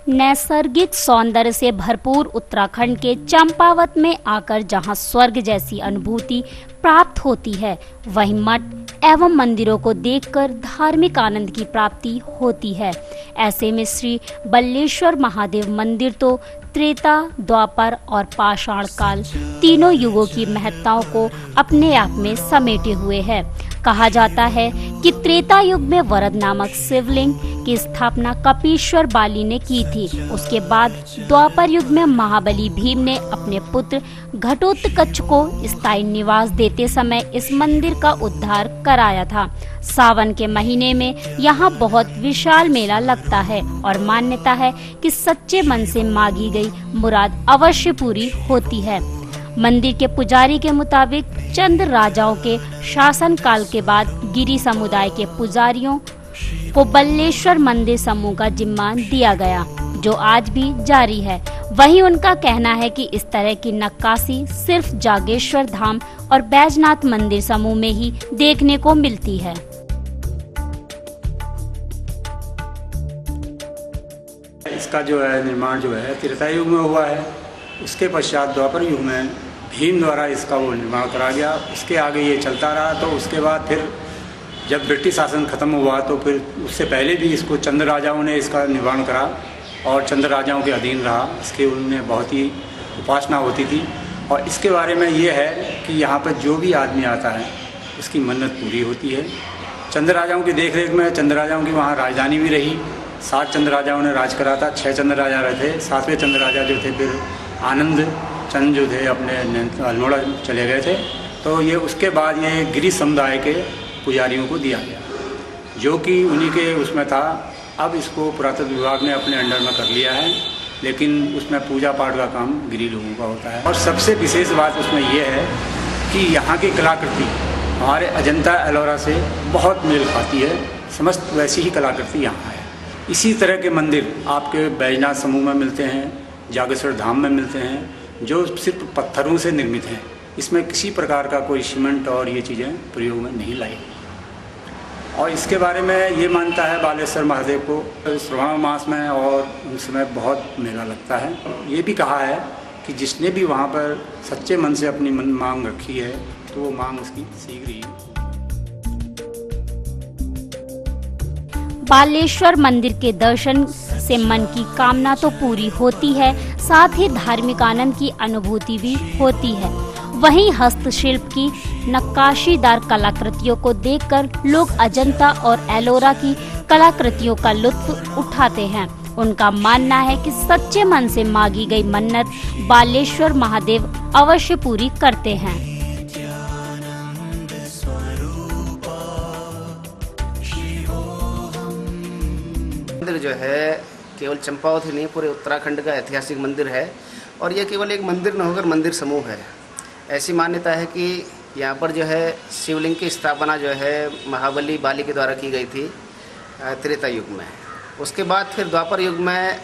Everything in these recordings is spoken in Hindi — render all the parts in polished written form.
नैसर्गिक सौंदर्य से भरपूर उत्तराखंड के चंपावत में आकर जहां स्वर्ग जैसी अनुभूति प्राप्त होती है, वहीं मठ एवं मंदिरों को देखकर धार्मिक आनंद की प्राप्ति होती है। ऐसे में श्री बल्लेश्वर महादेव मंदिर तो त्रेता, द्वापर और पाषाण काल तीनों युगों की महत्ताओं को अपने आप में समेटे हुए है। कहा जाता है कि त्रेता युग में वरद नामक शिवलिंग की स्थापना कपीश्वर बाली ने की थी। उसके बाद द्वापर युग में महाबली भीम ने अपने पुत्र घटोत्कच को स्थायी निवास देते समय इस मंदिर का उद्धार कराया था। सावन के महीने में यहाँ बहुत विशाल मेला लगता है और मान्यता है कि सच्चे मन से मांगी गई मुराद अवश्य पूरी होती है। मंदिर के पुजारी के मुताबिक चंद राजाओं के शासन काल के बाद गिरी समुदाय के पुजारियों को बल्लेश्वर मंदिर समूह का जिम्मा दिया गया, जो आज भी जारी है। वहीं उनका कहना है कि इस तरह की नक्काशी सिर्फ जागेश्वर धाम और बैजनाथ मंदिर समूह में ही देखने को मिलती है। इसका जो है निर्माण जो है त्रेता युग में हुआ है। उसके पश्चात द्वापर युग में भीम द्वारा इसका वो निर्माण करा गया। उसके आगे ये चलता रहा। तो उसके बाद फिर जब ब्रिटिश शासन खत्म हुआ तो फिर उससे पहले भी इसको चंद राजाओं ने इसका निर्माण करा और चंद राजाओं के अधीन रहा। इसके उनमें बहुत ही उपासना होती थी। और इसके बारे में ये है कि यहाँ पर जो भी आदमी आता है उसकी मन्नत पूरी होती है। चंद राजाओं की देखरेख में चंद राजाओं की वहाँ राजधानी भी रही। 7 चंद राजाओं ने राज करा था। 6 चंद राजा रहे थे। 7वें चंद राजा जो थे फिर आनंद चंद जो थे अपने अल्मोड़ा चले गए थे। तो ये उसके बाद ये गिरी समुदाय के पुजारियों को दिया गया, जो कि उन्हीं के उसमें था। अब इसको पुरातत्व विभाग ने अपने अंडर में कर लिया है, लेकिन उसमें पूजा पाठ का काम गिरी लोगों का होता है। और सबसे विशेष बात उसमें यह है कि यहाँ की कलाकृति हमारे अजंता एलोरा से बहुत मेल खाती है। समस्त वैसी ही कलाकृति यहाँ है। इसी तरह के मंदिर आपके बैजनाथ समूह में मिलते हैं, जागेश्वर धाम में मिलते हैं, जो सिर्फ पत्थरों से निर्मित हैं। इसमें किसी प्रकार का कोई सीमेंट और ये चीज़ें प्रयोग में नहीं लाई। और इसके बारे में ये मानता है बालेश्वर महादेव को श्रावण मास में और उस समय बहुत मेला लगता है। ये भी कहा है कि जिसने भी वहाँ पर सच्चे मन से अपनी मांग रखी है तो वो मांग उसकी शीघ्र ही। बालेश्वर मंदिर के दर्शन से मन की कामना तो पूरी होती है, साथ ही धार्मिक आनंद की अनुभूति भी होती है। वहीं हस्तशिल्प की नक्काशीदार कलाकृतियों को देखकर लोग अजंता और एलोरा की कलाकृतियों का लुत्फ उठाते हैं। उनका मानना है कि सच्चे मन से मांगी गई मन्नत बालेश्वर महादेव अवश्य पूरी करते हैं। मंदिर जो है केवल चंपावत ही नहीं, पूरे उत्तराखंड का ऐतिहासिक मंदिर है। और ये केवल एक मंदिर न होकर मंदिर समूह है। ऐसी मान्यता है कि यहाँ पर जो है शिवलिंग की स्थापना जो है महाबली बाली के द्वारा की गई थी त्रेता युग में। उसके बाद फिर द्वापर युग में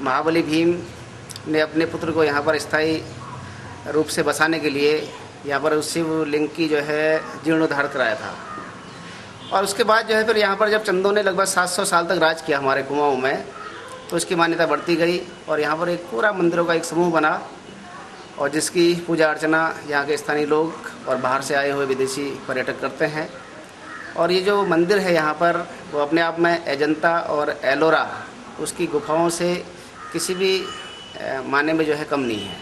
महाबली भीम ने अपने पुत्र को यहाँ पर स्थायी रूप से बसाने के लिए यहाँ पर उस शिवलिंग की जो है जीर्णोद्धार कराया था। और उसके बाद जो है फिर यहाँ पर जब चंदों ने लगभग 700 साल तक राज किया हमारे कुमाऊँ में, तो इसकी मान्यता बढ़ती गई और यहाँ पर एक पूरा मंदिरों का एक समूह बना और जिसकी पूजा अर्चना यहाँ के स्थानीय लोग और बाहर से आए हुए विदेशी पर्यटक करते हैं। और ये जो मंदिर है यहाँ पर वो अपने आप में अजंता और एलोरा उसकी गुफाओं से किसी भी माने में जो है कम नहीं है।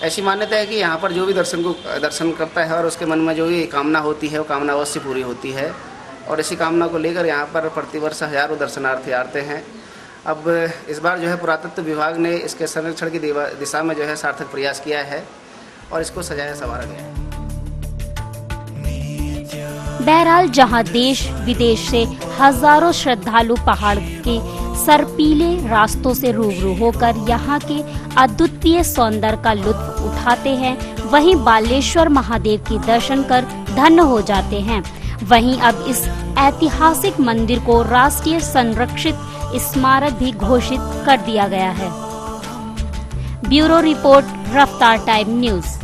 ऐसी मान्यता है कि यहाँ पर जो भी दर्शन करता है और उसके मन में जो भी कामना होती है वो कामना अवश्य पूरी होती है। और इसी कामना को लेकर यहाँ पर प्रतिवर्ष हजारों दर्शनार्थी आते हैं। अब इस बार जो है पुरातत्व विभाग ने इसके संरक्षण की दिशा में जो है सार्थक प्रयास किया है और इसको सजाया संवारा गया है। बहरहाल जहां देश विदेश से हजारों श्रद्धालु पहाड़ के सर्पीले रास्तों से रूबरू होकर यहाँ के अद्वितीय सौंदर्य का लुत्फ उठाते हैं, वहीं बालेश्वर महादेव के दर्शन कर धन्य हो जाते हैं। वहीं अब इस ऐतिहासिक मंदिर को राष्ट्रीय संरक्षित स्मारक भी घोषित कर दिया गया है। ब्यूरो रिपोर्ट, रफ्तार टाइम न्यूज।